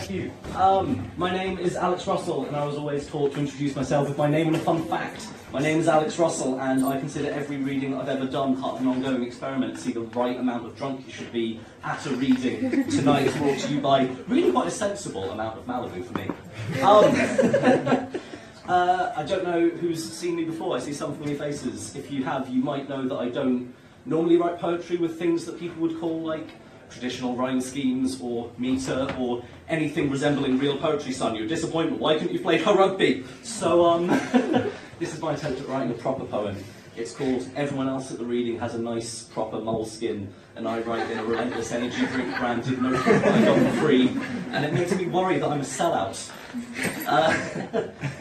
Thank you. My name is Alex Russell, and I was always taught to introduce myself with my name and a fun fact. My name is Alex Russell, and I consider every reading I've ever done part of an ongoing experiment to see the right amount of drunk you should be at a reading. Tonight is brought to you by really quite a sensible amount of Malibu for me. I don't know who's seen me before. I see some familiar faces. If you have, you might know that I don't normally write poetry with things that people would call, like, traditional rhyme schemes or meter or anything resembling real poetry, son. You're a disappointment. Why couldn't you play rugby? So, this is my attempt at writing a proper poem. It's called Everyone Else at the Reading Has a Nice, Proper Moleskin, and I write in a relentless energy drink branded no drink I got for free, and it makes me worry that I'm a sellout.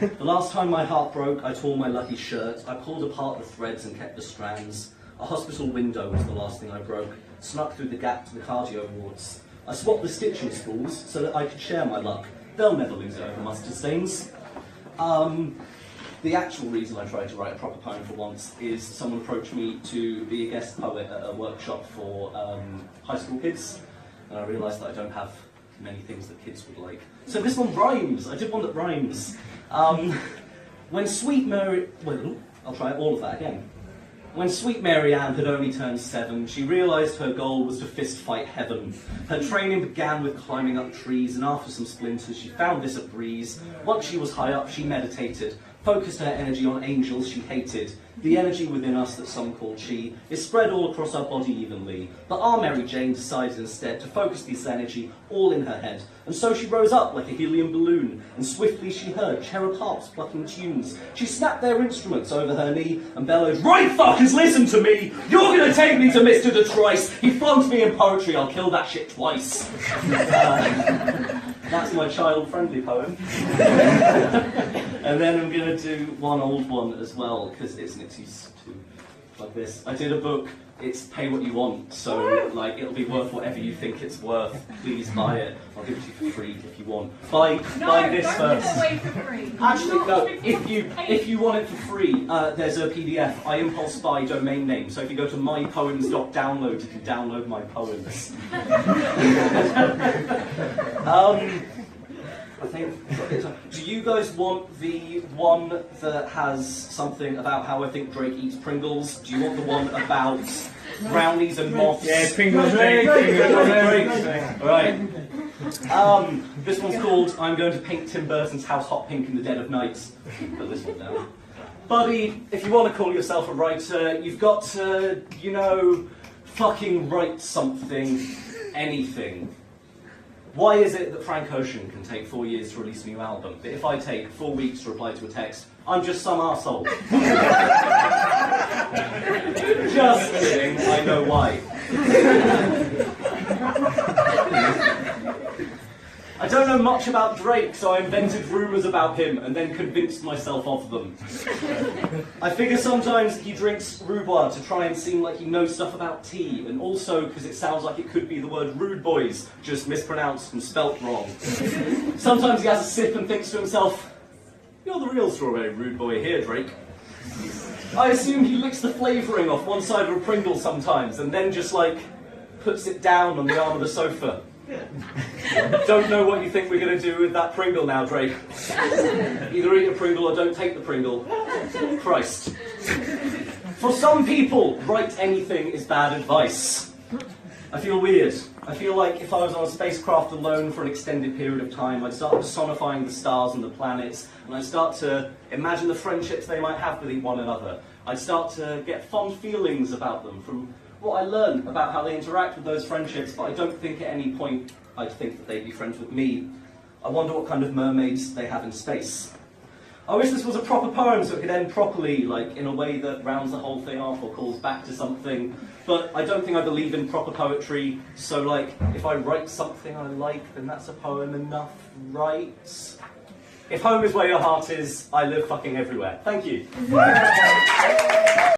The last time my heart broke, I tore my lucky shirt. I pulled apart the threads and kept the strands. A hospital window was the last thing I broke, snuck through the gap to the cardio wards. I swapped the stitching spools so that I could share my luck. They'll never lose it over mustard stains. The actual reason I tried to write a proper poem for once is someone approached me to be a guest poet at a workshop for high school kids, and I realised that I don't have many things that kids would like. So this one rhymes. I did one that rhymes. When sweet Mary... Well, I'll try all of that again. When sweet Mary Ann had only turned 7, she realised her goal was to fist fight heaven. Her training began with climbing up trees, and after some splinters she found this a breeze. Once she was high up, she meditated, focused her energy on angels she hated. The energy within us that some call chi is spread all across our body evenly. But our Mary Jane decided instead to focus this energy all in her head. And so she rose up like a helium balloon, and swiftly she heard cherub harps plucking tunes. She snapped their instruments over her knee and bellowed, "Right fuckers, listen to me! You're gonna take me to Mr. Detroit! He funked me in poetry, I'll kill that shit twice." That's my child-friendly poem. And then I'm going to do one old one as well, because it's an excuse to plug this. I did a book, it's pay what you want, so like it'll be worth whatever you think it's worth. Please buy it. I'll give it to you for free if you want. Buy this first. Away for free. Actually, no, if you want it for free, there's a PDF. I impulse buy domain name, so if you go to mypoems.download, you can download my poems. I think, do you guys want the one that has something about how I think Drake eats Pringles? Do you want the one about brownies and moths? Yeah, Pringles. Drake. Alright. This one's called I'm Going to Paint Tim Burton's House Hot Pink in the Dead of Night. Put this one down. Buddy, if you want to call yourself a writer, you've got to, you know, fucking write something, anything. Why is it that Frank Ocean can take 4 years to release a new album, but if I take 4 weeks to reply to a text, I'm just some arsehole? Just kidding, I know why. I don't know much about Drake, so I invented rumours about him and then convinced myself of them. I figure sometimes he drinks rhubarb to try and seem like he knows stuff about tea, and also because it sounds like it could be the word rude boys, just mispronounced and spelt wrong. Sometimes he has a sip and thinks to himself, "You're the real strawberry rude boy here, Drake." I assume he licks the flavouring off one side of a Pringle sometimes, and then just, like, puts it down on the arm of the sofa. Don't know what you think we're going to do with that Pringle now, Drake. Either eat a Pringle or don't take the Pringle. Christ. For some people, write anything is bad advice. I feel weird. I feel like if I was on a spacecraft alone for an extended period of time, I'd start personifying the stars and the planets, and I'd start to imagine the friendships they might have with one another. I'd start to get fond feelings about them from what I learned about how they interact with those friendships, but I don't think at any point I'd think that they'd be friends with me. I wonder what kind of mermaids they have in space. I wish this was a proper poem so it could end properly, like in a way that rounds the whole thing off or calls back to something, but I don't think I believe in proper poetry, so like, if I write something I like, then that's a poem enough, right? If home is where your heart is, I live fucking everywhere. Thank you.